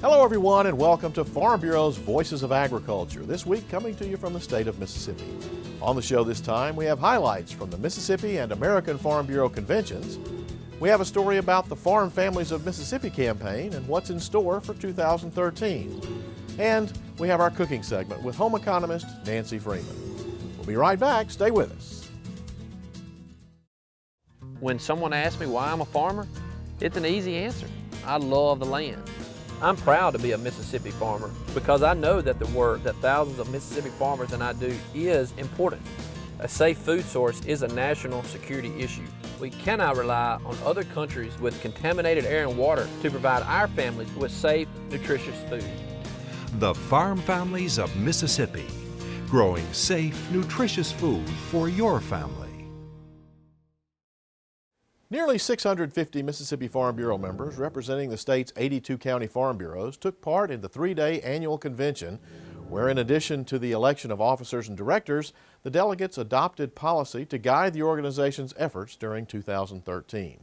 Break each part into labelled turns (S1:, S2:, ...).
S1: Hello everyone and welcome to Farm Bureau's Voices of Agriculture, this week coming to you from the state of Mississippi. On the show this time we have highlights from the Mississippi and American Farm Bureau conventions. We have a story about the Farm Families of Mississippi campaign and what's in store for 2013. And we have our cooking segment with Home Economist Nancy Freeman. We'll be right back, stay with us.
S2: When someone asks me why I'm a farmer, it's an easy answer. I love the land. I'm proud to be a Mississippi farmer because I know that the work that thousands of Mississippi farmers and I do is important. A safe food source is a national security issue. We cannot rely on other countries with contaminated air and water to provide our families with safe, nutritious food.
S3: The Farm Families of Mississippi, growing safe, nutritious food for your family.
S1: Nearly 650 Mississippi Farm Bureau members representing the state's 82 county farm bureaus took part in the three-day annual convention where, in addition to the election of officers and directors, the delegates adopted policy to guide the organization's efforts during 2013.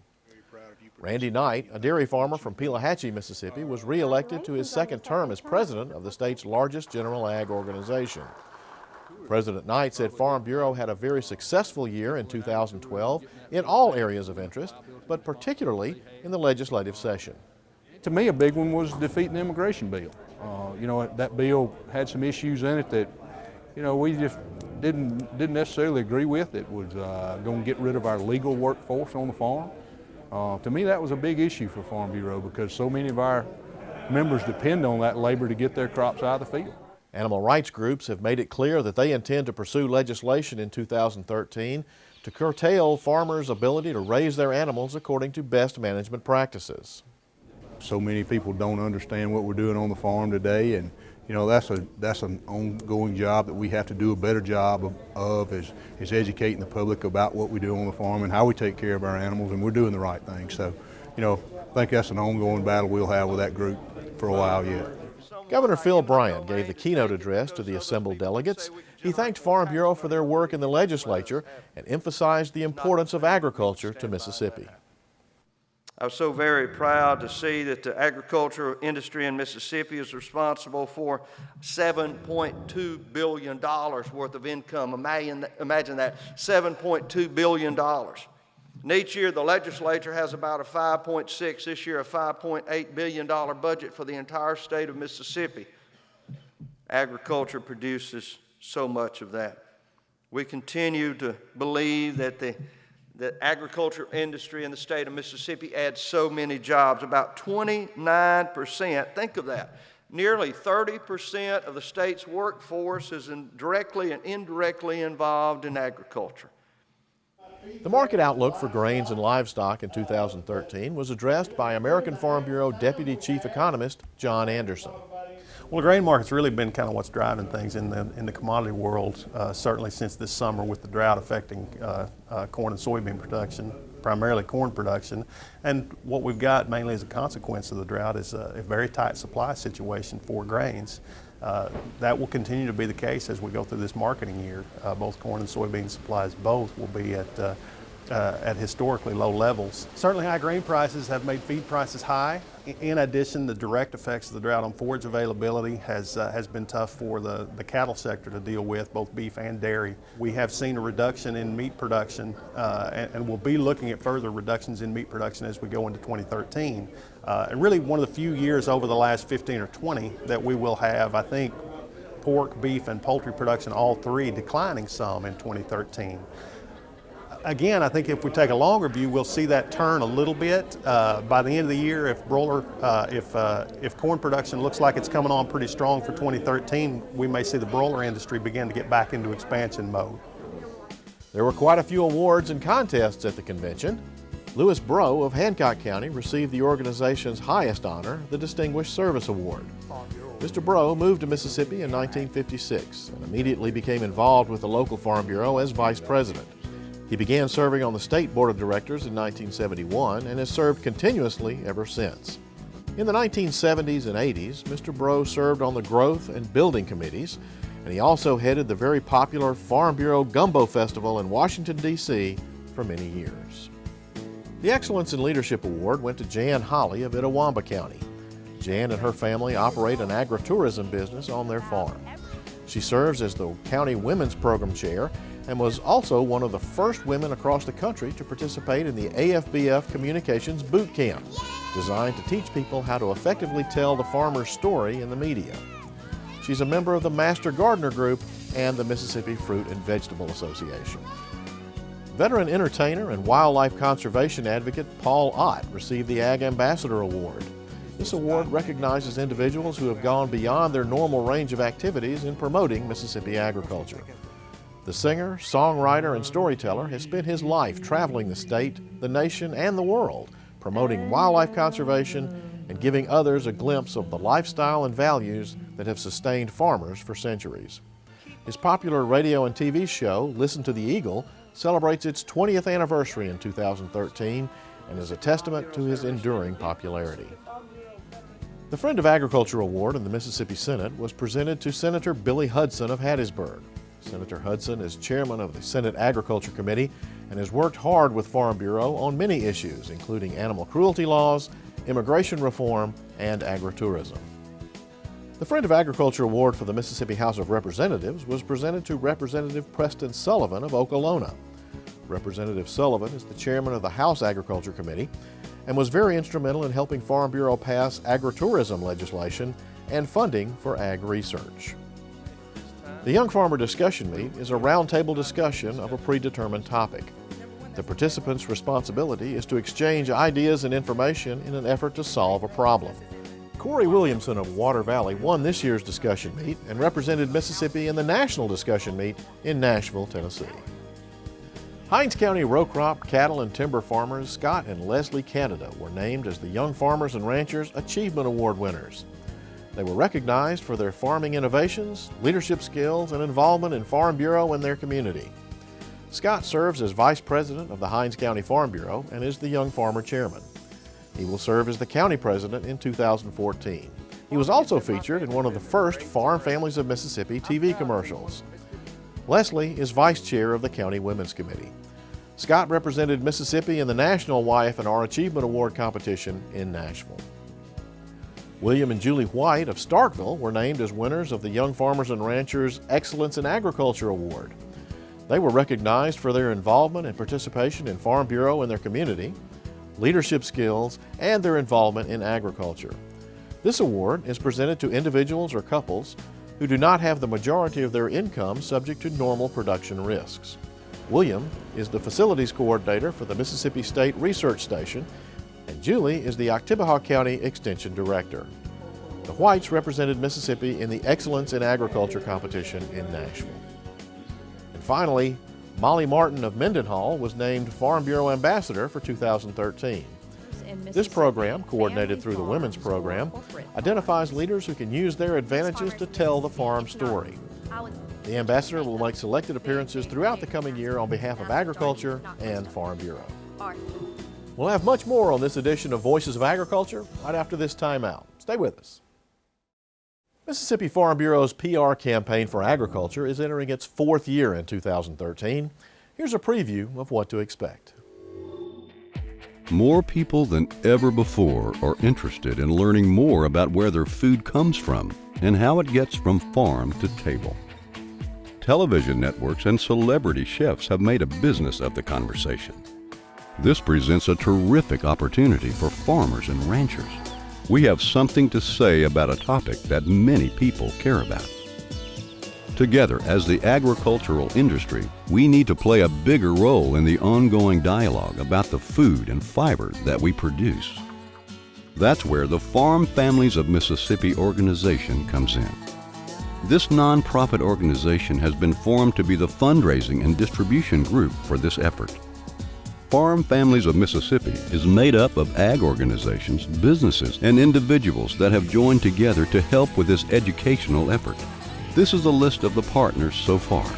S1: Randy Knight, a dairy farmer from Pelahatchie, Mississippi, was re-elected to his second term as president of the state's largest general ag organization. President Knight said Farm Bureau had a very successful year in 2012 in all areas of interest, but particularly in the legislative session.
S4: To me, a big one was defeating the immigration bill. That bill had some issues in it that, we just didn't necessarily agree with. It was going to get rid of our legal workforce on the farm. To me, that was a big issue for Farm Bureau because so many of our members depend on that labor to get their crops out of the field.
S1: Animal rights groups have made it clear that they intend to pursue legislation in 2013 to curtail farmers' ability to raise their animals according to best management practices.
S4: So many people don't understand what we're doing on the farm today, and that's an ongoing job that we have to do a better job of is educating the public about what we do on the farm and how we take care of our animals, and we're doing the right thing. So, I think that's an ongoing battle we'll have with that group for a while yet.
S1: Governor Phil Bryant gave the keynote address to the assembled delegates. He thanked Farm Bureau for their work in the legislature and emphasized the importance of agriculture to Mississippi.
S5: I was so very proud to see that the agriculture industry in Mississippi is responsible for $7.2 billion worth of income. Imagine that, $7.2 billion. And each year the legislature has about a 5.6, this year a $5.8 billion budget for the entire state of Mississippi. Agriculture produces so much of that. We continue to believe that the agriculture industry in the state of Mississippi adds so many jobs, about 29%. Think of that. Nearly 30% of the state's workforce is directly and indirectly involved in agriculture.
S1: The market outlook for grains and livestock in 2013 was addressed by American Farm Bureau Deputy Chief Economist John Anderson.
S6: Well, the grain market's really been kind of what's driving things in the commodity world, certainly since this summer with the drought affecting corn and soybean production, primarily corn production. And what we've got mainly as a consequence of the drought is a very tight supply situation for grains. That will continue to be the case as we go through this marketing year. Both corn and soybean supplies both will be at historically low levels. Certainly high grain prices have made feed prices high. In addition, the direct effects of the drought on forage availability has been tough for the cattle sector to deal with, both beef and dairy. We have seen a reduction in meat production and we'll be looking at further reductions in meat production as we go into 2013. And really one of the few years over the last 15 or 20 that we will have, I think, pork, beef, and poultry production, all three declining some in 2013. Again, I think if we take a longer view, we'll see that turn a little bit. By the end of the year, if corn production looks like it's coming on pretty strong for 2013, we may see the broiler industry begin to get back into expansion mode.
S1: There were quite a few awards and contests at the convention. Lewis Breaux of Hancock County received the organization's highest honor, the Distinguished Service Award. Mr. Breaux moved to Mississippi in 1956 and immediately became involved with the local Farm Bureau as vice president. He began serving on the state board of directors in 1971 and has served continuously ever since. In the 1970s and 80s, Mr. Breaux served on the growth and building committees, and he also headed the very popular Farm Bureau Gumbo Festival in Washington, D.C. for many years. The Excellence in Leadership Award went to Jan Holly of Itawamba County. Jan and her family operate an agritourism business on their farm. She serves as the County Women's Program Chair and was also one of the first women across the country to participate in the AFBF Communications Boot Camp, designed to teach people how to effectively tell the farmer's story in the media. She's a member of the Master Gardener Group and the Mississippi Fruit and Vegetable Association. Veteran entertainer and wildlife conservation advocate Paul Ott received the Ag Ambassador Award. This award recognizes individuals who have gone beyond their normal range of activities in promoting Mississippi agriculture. The singer, songwriter, and storyteller has spent his life traveling the state, the nation, and the world, promoting wildlife conservation and giving others a glimpse of the lifestyle and values that have sustained farmers for centuries. His popular radio and TV show, Listen to the Eagle, celebrates its 20th anniversary in 2013 and is a testament to his enduring popularity. The Friend of Agriculture Award in the Mississippi Senate was presented to Senator Billy Hudson of Hattiesburg. Senator Hudson is chairman of the Senate Agriculture Committee and has worked hard with Farm Bureau on many issues, including animal cruelty laws, immigration reform, and agritourism. The Friend of Agriculture Award for the Mississippi House of Representatives was presented to Representative Preston Sullivan of Okolona. Representative Sullivan is the chairman of the House Agriculture Committee and was very instrumental in helping Farm Bureau pass agritourism legislation and funding for ag research. The Young Farmer Discussion Meet is a roundtable discussion of a predetermined topic. The participants' responsibility is to exchange ideas and information in an effort to solve a problem. Corey Williamson of Water Valley won this year's discussion meet and represented Mississippi in the national discussion meet in Nashville, Tennessee. Hinds County row crop, cattle, and timber farmers Scott and Leslie Canada were named as the Young Farmers and Ranchers Achievement Award winners. They were recognized for their farming innovations, leadership skills, and involvement in Farm Bureau and their community. Scott serves as Vice President of the Hinds County Farm Bureau and is the Young Farmer Chairman. He will serve as the County President in 2014. He was also featured in one of the first Farm Families of Mississippi TV commercials. Leslie is Vice Chair of the County Women's Committee. Scott represented Mississippi in the National YF&R Achievement Award competition in Nashville. William and Julie White of Starkville were named as winners of the Young Farmers and Ranchers Excellence in Agriculture Award. They were recognized for their involvement and participation in Farm Bureau and their community, leadership skills, and their involvement in agriculture. This award is presented to individuals or couples who do not have the majority of their income subject to normal production risks. William is the Facilities Coordinator for the Mississippi State Research Station, and Julie is the Oktibbeha County Extension Director. The Whites represented Mississippi in the Excellence in Agriculture competition in Nashville. And finally, Molly Martin of Mendenhall was named Farm Bureau Ambassador for 2013. This program, coordinated through the Women's Program, identifies leaders who can use their advantages to tell the farm story. The ambassador will make selected appearances throughout the coming year on behalf of agriculture and Farm Bureau. We'll have much more on this edition of Voices of Agriculture right after this timeout. Stay with us. Mississippi Farm Bureau's PR campaign for agriculture is entering its 4th year in 2013. Here's a preview of what to expect.
S7: More people than ever before are interested in learning more about where their food comes from and how it gets from farm to table. Television networks and celebrity chefs have made a business of the conversation. This presents a terrific opportunity for farmers and ranchers. We have something to say about a topic that many people care about. Together, as the agricultural industry, we need to play a bigger role in the ongoing dialogue about the food and fiber that we produce. That's where the Farm Families of Mississippi organization comes in. This nonprofit organization has been formed to be the fundraising and distribution group for this effort. Farm Families of Mississippi is made up of ag organizations, businesses, and individuals that have joined together to help with this educational effort. This is a list of the partners so far.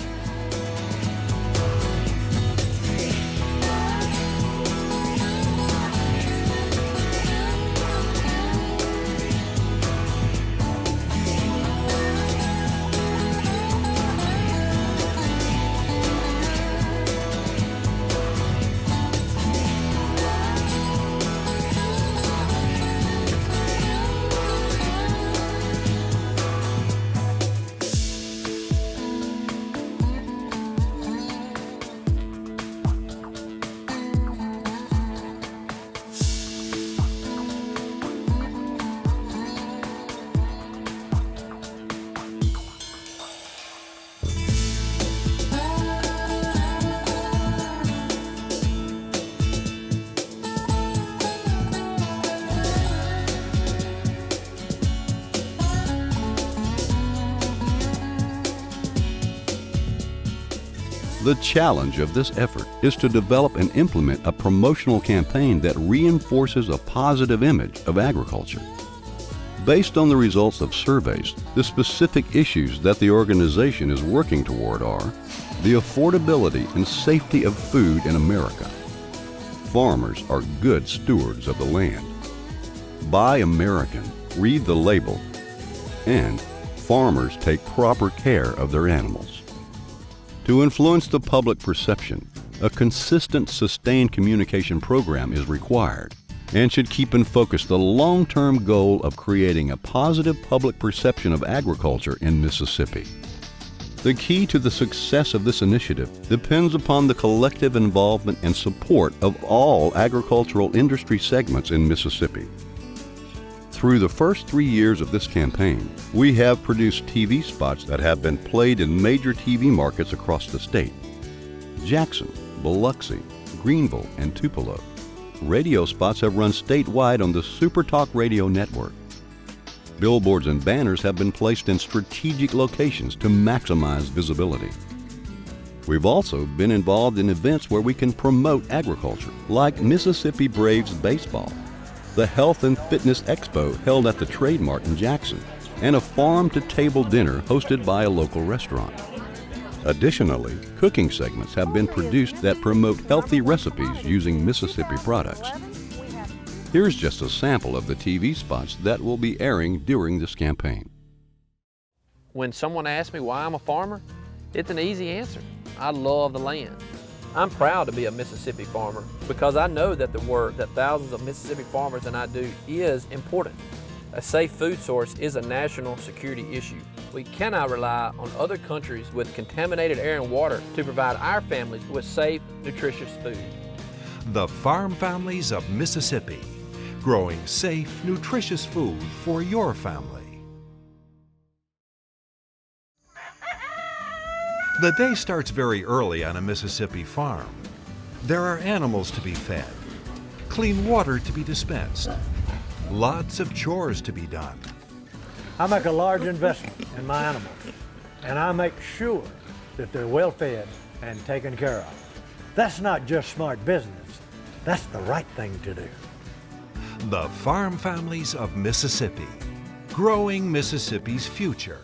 S7: The challenge of this effort is to develop and implement a promotional campaign that reinforces a positive image of agriculture. Based on the results of surveys, the specific issues that the organization is working toward are the affordability and safety of food in America. Farmers are good stewards of the land. Buy American, read the label, and farmers take proper care of their animals. To influence the public perception, a consistent, sustained communication program is required and should keep in focus the long-term goal of creating a positive public perception of agriculture in Mississippi. The key to the success of this initiative depends upon the collective involvement and support of all agricultural industry segments in Mississippi. Through the first 3 years of this campaign, we have produced TV spots that have been played in major TV markets across the state: Jackson, Biloxi, Greenville, and Tupelo. Radio spots have run statewide on the Super Talk Radio network. Billboards and banners have been placed in strategic locations to maximize visibility. We've also been involved in events where we can promote agriculture, like Mississippi Braves baseball, the Health and Fitness Expo held at the Trade Mart in Jackson, and a farm-to-table dinner hosted by a local restaurant. Additionally, cooking segments have been produced that promote healthy recipes using Mississippi products. Here's just a sample of the TV spots that will be airing during this campaign.
S2: When someone asks me why I'm a farmer, it's an easy answer. I love the land. I'm proud to be a Mississippi farmer because I know that the work that thousands of Mississippi farmers and I do is important. A safe food source is a national security issue. We cannot rely on other countries with contaminated air and water to provide our families with safe, nutritious food.
S3: The Farm Families of Mississippi, growing safe, nutritious food for your family. The day starts very early on a Mississippi farm. There are animals to be fed, clean water to be dispensed, lots of chores to be done.
S8: I make a large investment in my animals, and I make sure that they're well fed and taken care of. That's not just smart business, that's the right thing to do.
S3: The Farm Families of Mississippi, growing Mississippi's future.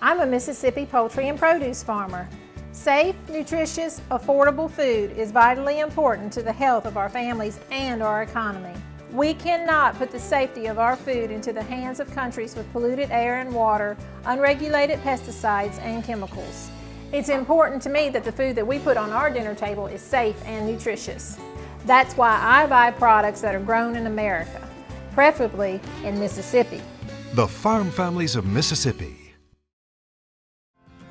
S9: I'm a Mississippi poultry and produce farmer. Safe, nutritious, affordable food is vitally important to the health of our families and our economy. We cannot put the safety of our food into the hands of countries with polluted air and water, unregulated pesticides, and chemicals. It's important to me that the food that we put on our dinner table is safe and nutritious. That's why I buy products that are grown in America, preferably in Mississippi.
S3: The Farm Families of Mississippi.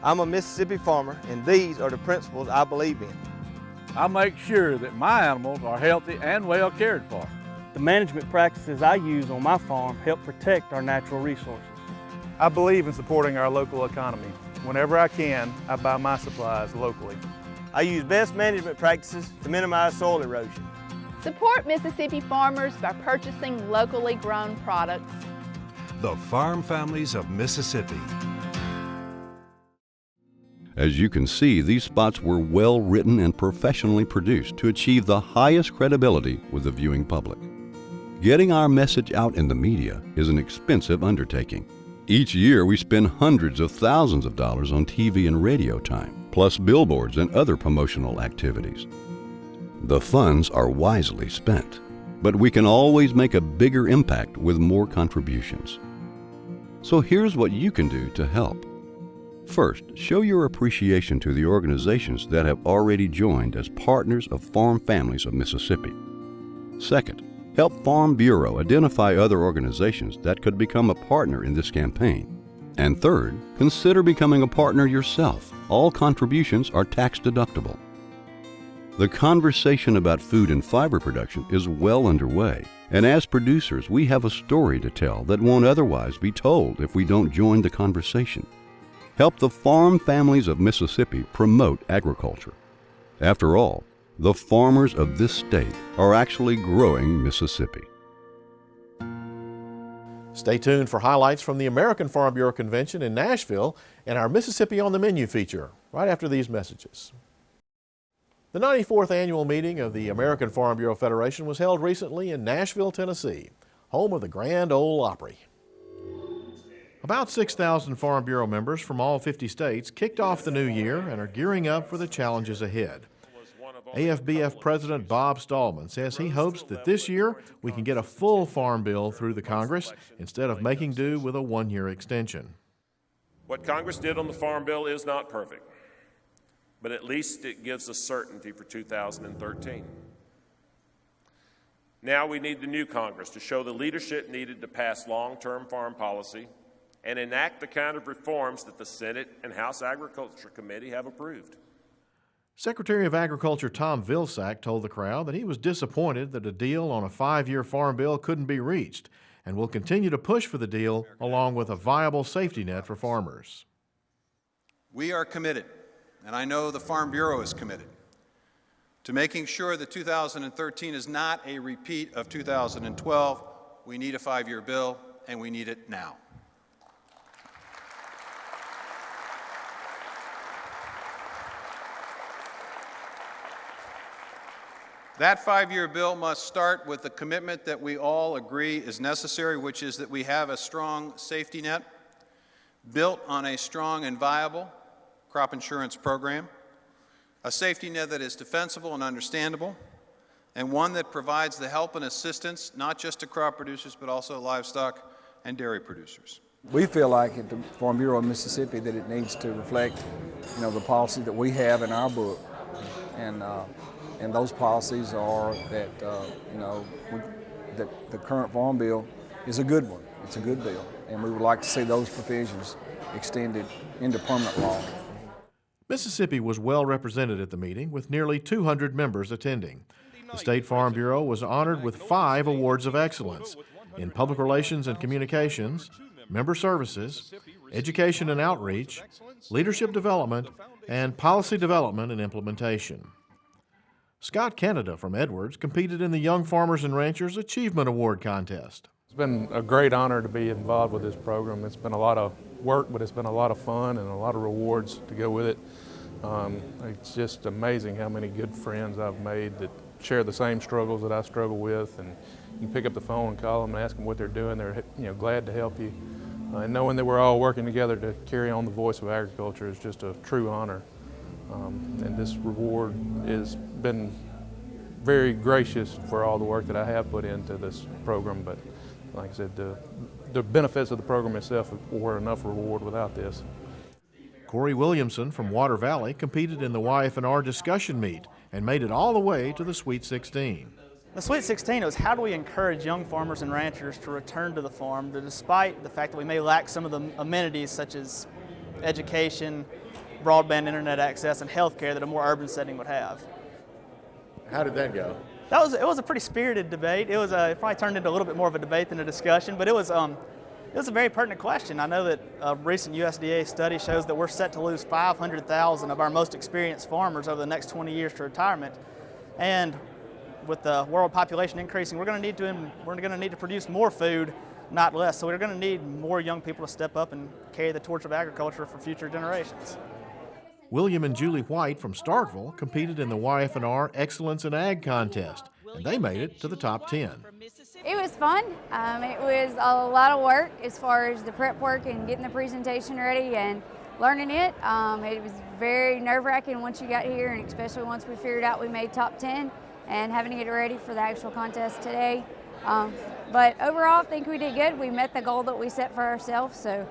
S10: I'm a Mississippi farmer, and these are the principles I believe in.
S11: I make sure that my animals are healthy and well cared for.
S12: The management practices I use on my farm help protect our natural resources.
S13: I believe in supporting our local economy. Whenever I can, I buy my supplies locally.
S10: I use best management practices to minimize soil erosion.
S14: Support Mississippi farmers by purchasing locally grown products.
S3: The Farm Families of Mississippi.
S7: As you can see, these spots were well written and professionally produced to achieve the highest credibility with the viewing public. Getting our message out in the media is an expensive undertaking. Each year we spend hundreds of thousands of dollars on TV and radio time, plus billboards and other promotional activities. The funds are wisely spent, but we can always make a bigger impact with more contributions. So here's what you can do to help. First, show your appreciation to the organizations that have already joined as partners of Farm Families of Mississippi. Second, help Farm Bureau identify other organizations that could become a partner in this campaign. And third, consider becoming a partner yourself. All contributions are tax deductible. The conversation about food and fiber production is well underway, and as producers, we have a story to tell that won't otherwise be told if we don't join the conversation. Help the Farm Families of Mississippi promote agriculture. After all, the farmers of this state are actually growing Mississippi.
S1: Stay tuned for highlights from the American Farm Bureau Convention in Nashville and our Mississippi on the Menu feature right after these messages. The 94th annual meeting of the American Farm Bureau Federation was held recently in Nashville, Tennessee, home of the Grand Ole Opry. About 6,000 Farm Bureau members from all 50 states kicked off the new year and are gearing up for the challenges ahead. AFBF President Bob Stallman says he hopes that this year we can get a full farm bill through the Congress instead of making do with a one-year extension.
S15: What Congress did on the Farm Bill is not perfect, but at least it gives us certainty for 2013. Now we need the new Congress to show the leadership needed to pass long-term farm policy and enact the kind of reforms that the Senate and House Agriculture Committee have approved.
S1: Secretary of Agriculture Tom Vilsack told the crowd that he was disappointed that a deal on a 5-year farm bill couldn't be reached and will continue to push for the deal along with a viable safety net for farmers.
S16: We are committed, and I know the Farm Bureau is committed, to making sure that 2013 is not a repeat of 2012. We need a 5-year bill, and we need it now. That 5-year bill must start with the commitment that we all agree is necessary, which is that we have a strong safety net built on a strong and viable crop insurance program, a safety net that is defensible and understandable, and one that provides the help and assistance not just to crop producers but also livestock and dairy producers.
S17: We feel like at the Farm Bureau of Mississippi that it needs to reflect, the policy that we have in our book, and those policies are that that the current Farm Bill is a good one. It's a good bill, and we would like to see those provisions extended into permanent law.
S1: Mississippi was well represented at the meeting with nearly 200 members attending. The State Farm Bureau was honored with 5 awards of excellence in public relations and communications, member services, education and outreach, leadership development, and policy development and implementation. Scott Canada from Edwards competed in the Young Farmers and Ranchers Achievement Award contest.
S4: It's been a great honor to be involved with this program. It's been a lot of work, but it's been a lot of fun and a lot of rewards to go with it. It's just amazing how many good friends I've made that share the same struggles that I struggle with, and you can pick up the phone and call them and ask them what they're doing. They're glad to help you. And knowing that we're all working together to carry on the voice of agriculture is just a true honor. And this reward has been very gracious for all the work that I have put into this program, but like I said, the benefits of the program itself were enough reward without this.
S1: Corey Williamson from Water Valley competed in the YF&R discussion meet and made it all the way to the Sweet 16.
S18: The Sweet 16 was how do we encourage young farmers and ranchers to return to the farm, despite the fact that we may lack some of the amenities such as education, broadband internet access, and health care that a more urban setting would have.
S1: How did that go?
S18: It was a pretty spirited debate. It probably turned into a little bit more of a debate than a discussion, but it was a very pertinent question. I know that a recent USDA study shows that we're set to lose 500,000 of our most experienced farmers over the next 20 years to retirement, and with the world population increasing, we're going to need to produce more food, not less. So we're going to need more young people to step up and carry the torch of agriculture for future generations.
S1: William and Julie White from Starkville competed in the YF&R Excellence in Ag contest, and they made it to the top 10.
S19: It was fun. It was a lot of work as far as the prep work and getting the presentation ready and learning it. It was very nerve-wracking once you got here, and especially once we figured out we made top 10 and having to get ready for the actual contest today. But overall, I think we did good. We met the goal that we set for ourselves, so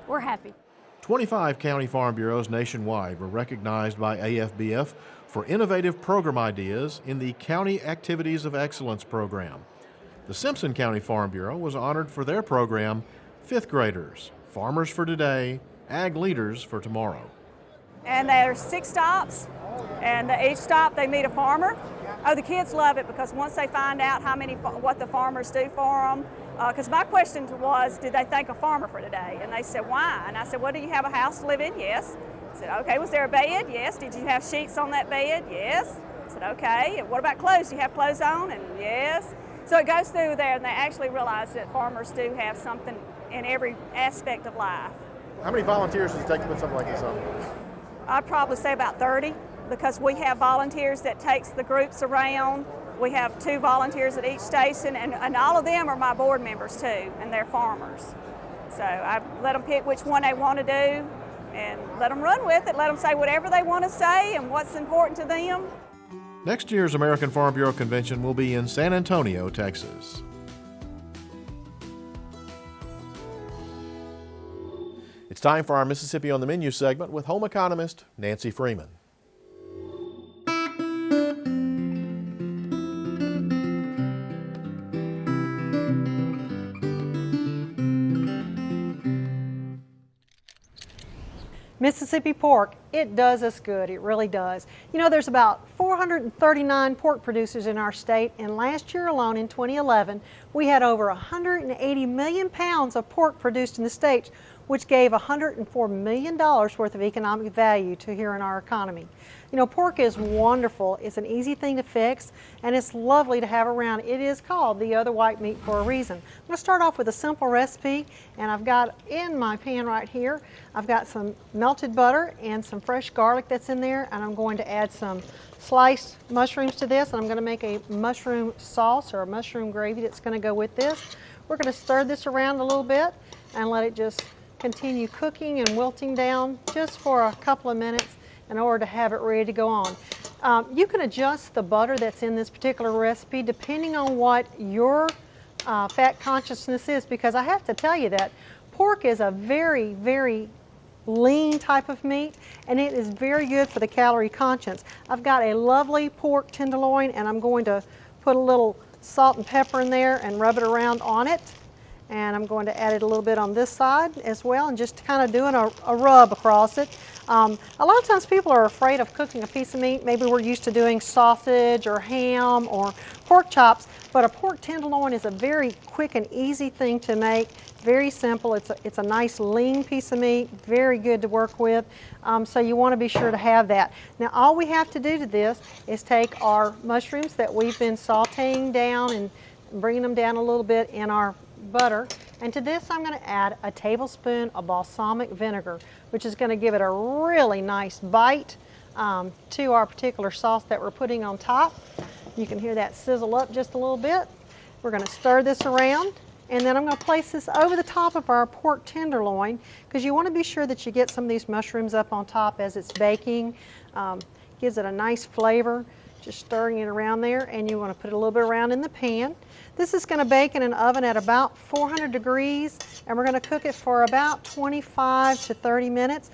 S19: we're happy.
S1: 25 county farm bureaus nationwide were recognized by AFBF for innovative program ideas in the County Activities of Excellence program. The Simpson County Farm Bureau was honored for their program, Fifth Graders, Farmers for Today, Ag Leaders for Tomorrow.
S20: And there's 6 stops, and each stop they meet a farmer. Oh, the kids love it because once they find out what the farmers do for them, because my question was, did they thank a farmer for today? And they said, why? And I said, well, do you have a house to live in? Yes. I said, okay, was there a bed? Yes. Did you have sheets on that bed? Yes. I said, okay. What about clothes? Do you have clothes on? And yes. So it goes through there, and they actually realize that farmers do have something in every aspect of life.
S1: How many volunteers does it take to put something like this on?
S20: I'd probably say about 30, because we have volunteers that takes the groups around. We have 2 volunteers at each station, and all of them are my board members too, and they're farmers. So I let them pick which one they want to do and let them run with it, let them say whatever they want to say and what's important to them.
S1: Next year's American Farm Bureau Convention will be in San Antonio, Texas. It's time for our Mississippi on the Menu segment with Home Economist Nancy Freeman.
S21: Mississippi pork, it does us good, it really does. You know, there's about 439 pork producers in our state, and last year alone in 2011, we had over 180 million pounds of pork produced in the state, which gave $104 million worth of economic value to here in our economy. You know, pork is wonderful. It's an easy thing to fix, and it's lovely to have around. It is called the other white meat for a reason. I'm going to start off with a simple recipe, and I've got in my pan right here, I've got some melted butter and some fresh garlic that's in there, and I'm going to add some sliced mushrooms to this, and I'm going to make a mushroom sauce or a mushroom gravy that's going to go with this. We're going to stir this around a little bit and let it just continue cooking and wilting down just for a couple of minutes in order to have it ready to go on. You can adjust the butter that's in this particular recipe depending on what your fat consciousness is, because I have to tell you that pork is a very, very lean type of meat, and it is very good for the calorie conscience. I've got a lovely pork tenderloin, and I'm going to put a little salt and pepper in there and rub it around on it. And I'm going to add it a little bit on this side as well, and just kind of doing a rub across it. A lot of times people are afraid of cooking a piece of meat. Maybe we're used to doing sausage or ham or pork chops, but a pork tenderloin is a very quick and easy thing to make. Very simple. It's a nice lean piece of meat, very good to work with. So you want to be sure to have that. Now all we have to do to this is take our mushrooms that we've been sauteing down and bringing them down a little bit in our butter, and to this I'm going to add a tablespoon of balsamic vinegar, which is going to give it a really nice bite to our particular sauce that we're putting on top. You can hear that sizzle up just a little bit. We're going to stir this around, and then I'm going to place this over the top of our pork tenderloin, because you want to be sure that you get some of these mushrooms up on top as it's baking. Gives it a nice flavor. Just stirring it around there, and you want to put it a little bit around in the pan. This is going to bake in an oven at about 400 degrees, and we're going to cook it for about 25 to 30 minutes.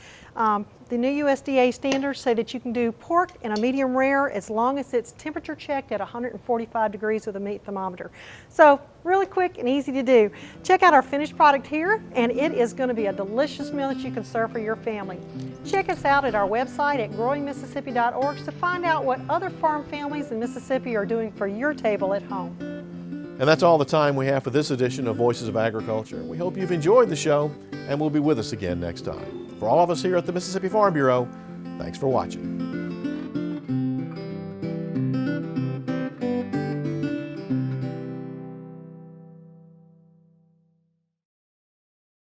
S21: The new USDA standards say that you can do pork in a medium rare as long as it's temperature checked at 145 degrees with a meat thermometer. So really quick and easy to do. Check out our finished product here, and it is going to be a delicious meal that you can serve for your family. Check us out at our website at growingmississippi.org to find out what other farm families in Mississippi are doing for your table at home.
S1: And that's all the time we have for this edition of Voices of Agriculture. We hope you've enjoyed the show and will be with us again next time. For all of us here at the Mississippi Farm Bureau, thanks for watching.